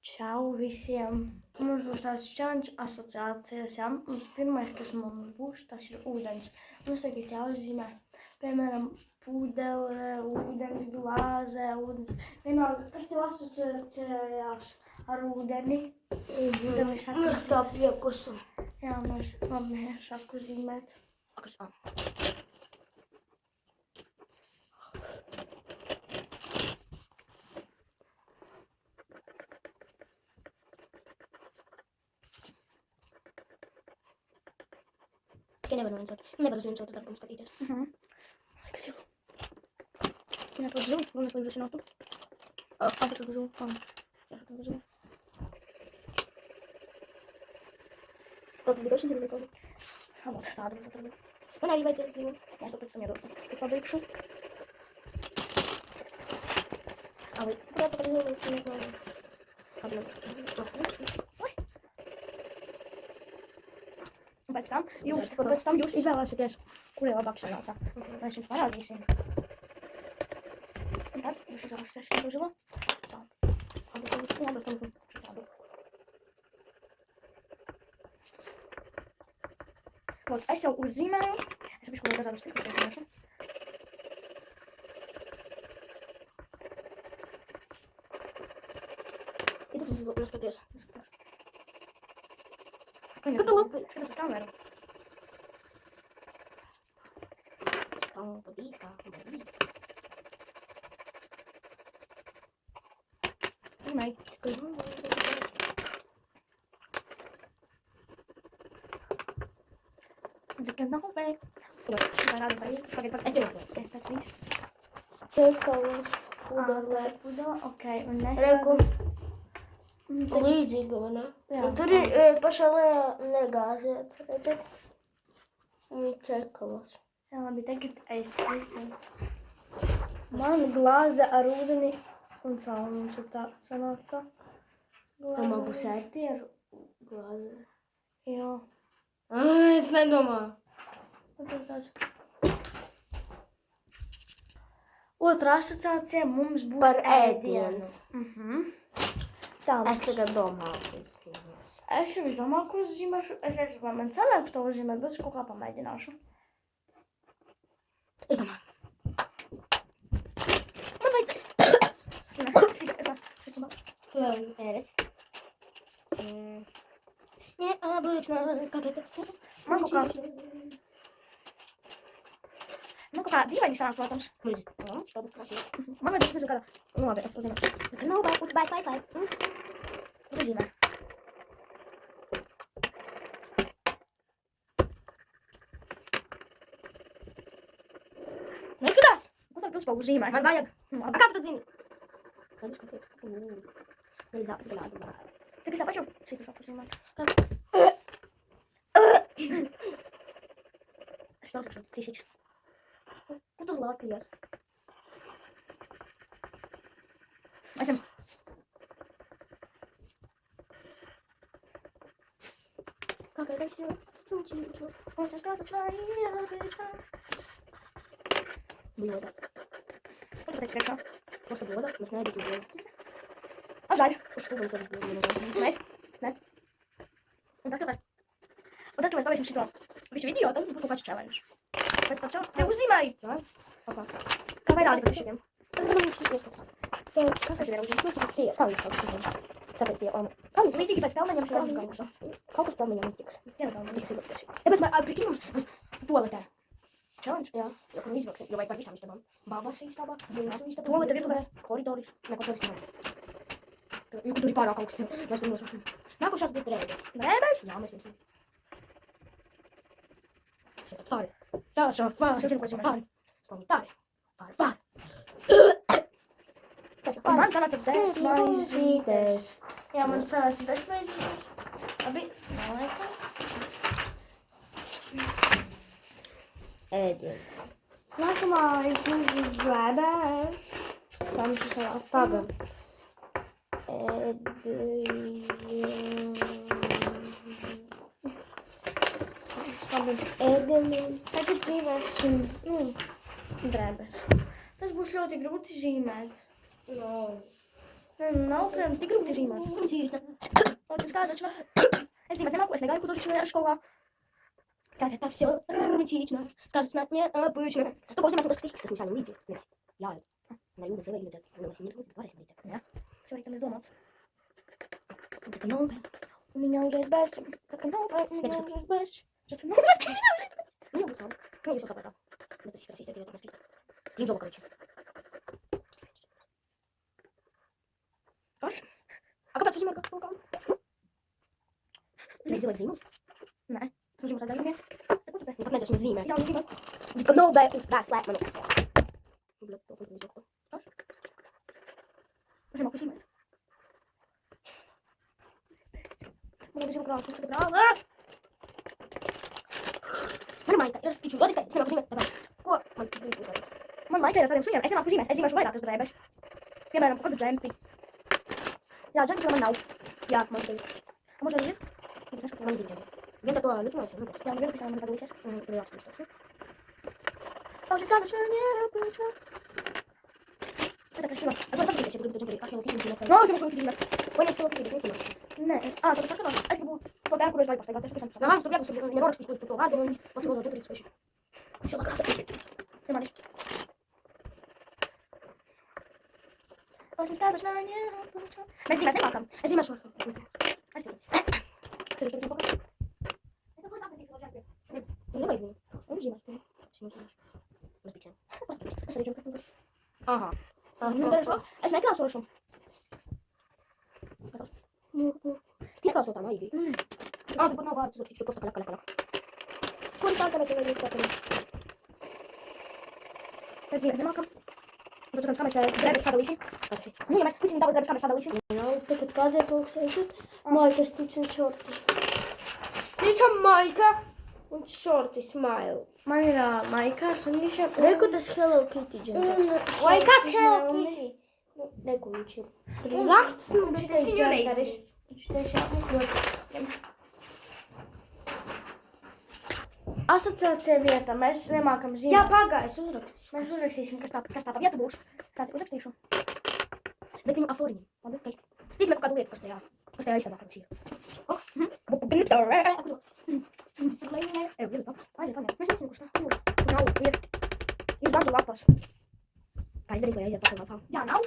Čau visiem! Mums būs tās challenge asociācijas, jā. Mums pirmais, kas mums būs, tas ir ūdens. Mums tagad jāuzzīmē, piemēram, pudele, ūdens glāze, ūdens. Vienalga, kas tev asociējās ar ūdeni? Mēs tā priekusu. Jā, mēs sāku zīmēt. Kas? Tikai nevaru uz viens otru darbu skatīties. Kas jau? Jā, to zūmu, un es līdz zinātu. Tātad to zūmu. Jā, to zūmu. Vēl tad došanas ir līdz Labot, tādu būs atradu. Man arī vajadzēs zīmēt. Jā, to pēc tam iedošu. Tik pabeigšu. Arī. Kurā tā zīmēt? Pēc tam jūs izvēlēsieties, kuri labāk sanāca. Mēs jums parādīsim. Un tad jūs izvēlēsieties kādu zilo. Es jau uzzīmēju. Es bišķi kaut kādā stiku uzzīmēšu. Ir tas noskaties. Kad tu labi? Skaties uz kameru. Stāv padīt, stāv padīt. Dzirdēt nav vajag. Parādu pēc. Es pirmā. Pēc viss. Ceļkalos, pudelē. Pudele, okei. Un es... Reku. Līdzīga, vai ne? Jā. Un tur ir pašā lejā negāziet, redzat? Un ceļkalos. Jā, labi, tagad es man glāze ar ūdeni un savu mums ir tā sanāca. Tā man būs ērti ar glāzi. Jā. Es nedomāju. Un tad tāds. Otra asociācija mums būs Par ēdiens. Tā Es tagad domāju, ka es zīmēšu. Es jau domāju, ko uzzīmēšu. Es nezinu, vai man sanāks to uzzīmēt, bet es kaut kā pamēģināšu. Es domāju. Man vajadzēs. Pēres. Neobычно, как это все. Man kaut kā dīvaini sanāk, protams. Что бы спросить? Man vajadzēs nezinu kādā. Nu labi, es to zinu. Ну, бай, слайд. Uzzīmē. Neskatās! Ko tā pilspaugu uzzīmē? Man vajag. Labi. Kā tu tad zini? Kad es skatīju? Neliza apgādu vārds. Tik es tā pašu citu šāpu uzzīmēt. Es notikšu 3x. Kur tas Latvijas? Es ņem. Как это все? Чу-чу-чу. Un es kāds atšķirā. Bloda. Un tu teici priekšā. Просто bloda. Mēs neēdīsim blodu. Žaļ. Uz skolu es arī blodu. Mēs? Ne? Un tad, kad mēs paveiksim šito visu video, tad būs kaut kāds challenge. Pēc tā challenge tev uzzīmēji. Jā? Papās. Kā vai rādi pēc šitiem? Tad man viņš ieskatās. Kas tas ir uzzīmēt? Tie, kā jūs sauc? Sapēc tie, kā jūs Līdzīgi pēc pelmeņiem šito uzzīmējuši. Kaut kas tam viņam iztiks. Jā, tā Tiks ir ļoti Tāpēc prikī mums toaletē. Challenge? Jā, jo, kur izvilksim, jo vajag par visām istabām. Bābās istabā, dzīves istabā. Toalete virtuvē. Koridoris. Neko to viss nav. Jo, tur ir pārāk augsts. Mēs tur nosaucam. Nākošās būs drēbes. Drēbes? Jā, mēs ņemsim. Sēpat pāri. Stāšā, fāra. Es jau zinu, ko zinām pāri. Stāvi pāri. Pāri, pāri. Un man sanāca bezmaizītes. Maizītes. Jā, man sanāca bezmaizītes. Abi nolaikam. Ēdiens. Nākamā mums būs drēbēs. Tā mums ir sanāk. Pagam. Ēdiens. Tagad dzīvēsim drēbēs. Tas būs ļoti grūti zīmēt. No. Nav prям Tik grūti zīmēt. Zīmēt. Очень сказочно. Es zīmēt nemāku, es negāju художественная школа. Как это все романтично, сказочно, необычно. Только возле нас стихи, как мы сами видите. Я на юге целый имя, у нас не говорит, смотрите. Все, это мы дома. Это новое. У меня уже есть бэс. У меня уже есть бэс. Ну, я бы сам. Ну, я все собрал. Это сестра, сестра, девятая, сестра. Линджова, короче. Раз. А как отсюда марка? Ты сделать зиму? Nej, så måste jag med. Не покнется, что зима. Ja, det var. Tylko nowe, släpp man också. Blött och skit också. Och sen också simmet. Men det blir så bra, så bra. Mana maita, jos kitchu, odis käsi, sen on tämä. Kuo, Man laikaa jotain suojaa. Ei se vaan simmet. Ei siinä suojaa, jos treibes. Ja meidän on koko jampi. Ja jampi on nau. ja mä oon A może nie? mä oon Więc to nyt mä oon. Ja nie wiem, pytałem na dłużej. Tuli 12. O, się zgadza, że nie, kurczę. To taka siła. A to tak się budu do jak ja kitu zimę. No, to muszę widzieć. Bo nie stoi kitu, kitu. Nie. A, to tak, a jest był po banku rozwaj postać, też pisam. Aha, to ja sobie nie robię swój tutorial, to nic, po co do tego coś. Co krasa. Trzymaj. O, się zgadza, że nie, kurczę. Bez zimę, nie makam. Zima szła. A zimę. Czy to nie pokaż? To było tam, że się zaczęło. Nie robię. On zima. Zima. Rozbicie. Aha. No teraz co? A znajdę nas ruszą. Ti sprawdź tam, Ivy. A, to było bardzo, to просто kala. Kurczę, to będzie niestety. Bez zimę, nie makam. Bo to tam się grebe sadowisi. Nie, masz później dało grebe sadowisi. No, tikai kādreiz lūksies, Maika Stitch un Shorty. Stitch un Maika Un Shorty Smile. Man ir Maikas un viņš ir... Reku tas Hello Kitty džempers. Vai kāds Hello Kitty? Nu, reku viņš ir. Raksts, nu, Viņš šitais viņu džemperis. Viņš teica, Asociācija vieta, mēs nemākam zīmēt. Jā, pagāj, es uzrakstīšu. Mēs uzrakstīsim, kas tā pa vieta būs. Tā uzrakstīšu. Bet viņu aformi. Labi, skaisti. Izmet kādu lietu, kas tajā aizsargā, kā šī. Oh, Aiziet, paņem. Mēs nesim, kurš tā. Nav, ir bandu lapas. Kā izdarīt, lai aiziet pakaļ lapām? Jā, nav.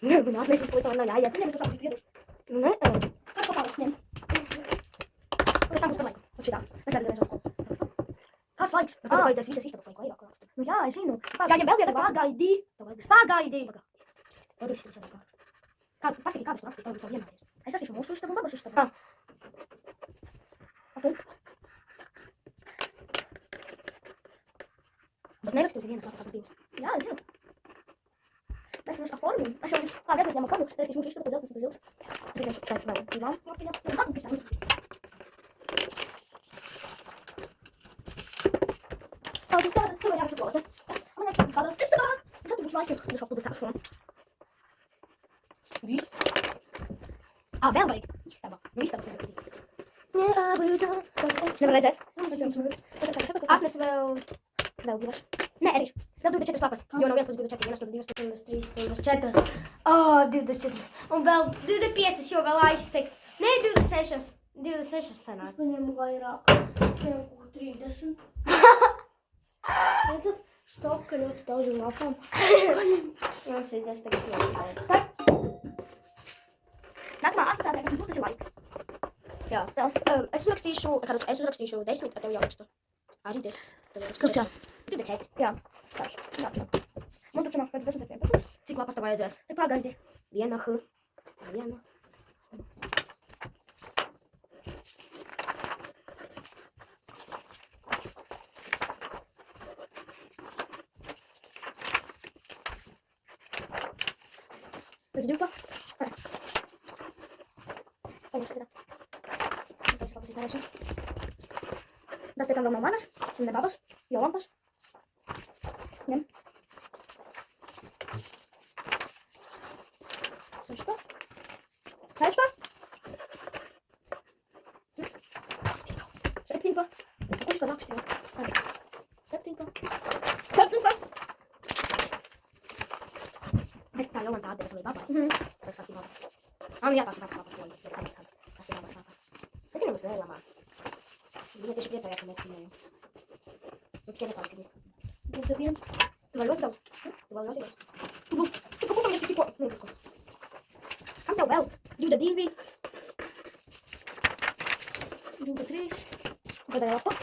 Nā, mēs izklītam, man nav jāiet. Viņam ir uzsākuši priedus. Nē, Kāds papāvis ņem? pēc tam būs par laiku. Un šitā. Mēs arī redzam. Kāds laiks? Bet tad vajadzēs visas istabas laiku vairāk rakstīt. Nu jā, es zinu. Jāņem vēl vieta, pagaidi. Tev vajadzēs. Pagaidi. Tev viss ir jāraksta. Kā, pasaki, kādas tu rakstīs, tev būs vienādies. Es rakstīšu mūsu istabu un babas istabu. Ok. Bet nerakstīsi vienas lapas apatījus. Jā, es zinu. Mēs mums aformim. Es jau mums kā vienkārši ņemam formu. Rakstīšu mūsu istabu, pēc zils. Tikai tāds vēl. Divām lapiņām. Un tā, un pēc tam. Tā, tas tā, tu jāraksta klāte. Man jāraksta kādās istabā. Un tad tu būs laiku. Tu šopu būs tā. Viss. Ā, vēl vajag istaba. Nu, istabas nerakstīt. Es nevaru redzēt. Atnes vēl divas. Nē, arī. Vēl 24 lapas. Jo no 1 līdz 24, 1 līdz 2, 3, 4. O, 24. Un vēl 25, jo vēl aizsekt. Nē, 26. 26 sanāk. Es paņēmu vairāk. Paņēmu kaut 30. Redzat, stoka ļoti daudz lapām. Mums ir tas tagad jāpēc. Nākamā asociācija, kas būs, tas ir laika. Jā. Jā. Es uzrakstīšu 10, ar tev jāraksta. Arī 10. Tev jāraksta. Kurš jā? 24. Jā. Tās. Jā. Mums taču nāk pēc 10 11. Cik lapas tev vajadzēs? Te pagaidi. Viena H. Viena. Pēc 2. Tas te tam vēl nav manas, un ne babas, Jolantas. Ņem. 6. 6. 7. Kurš to rakstīja? 7. 7. Bet tā jau man tāda ir babai. Tas tas ir labs. Man jāpās labas, lai es saprotu. Tas ir labas. Bet viņam būs vēl labāk. Viņa tieši priecājās, ka mēs zinājām. Nu, tikai nekāds ir. 21. Tu vēl ļoti daudz. Tu vēl ļoti daudz. Tu kaut ko viņas tikko. Nu, tikko. Kam tev vēl? 22. 23. Tad vēl pa.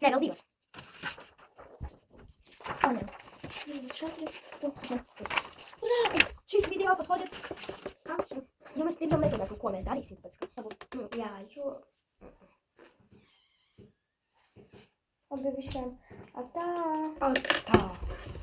Nē, vēl divas. Aņem. 24. Urā! Šīs video подходит к концу. Ja mēs tiešām nezināsim, ko mēs darīsim, tāpēc, ka varbūt, Jā, jo... Labi visiem. Atā! tā.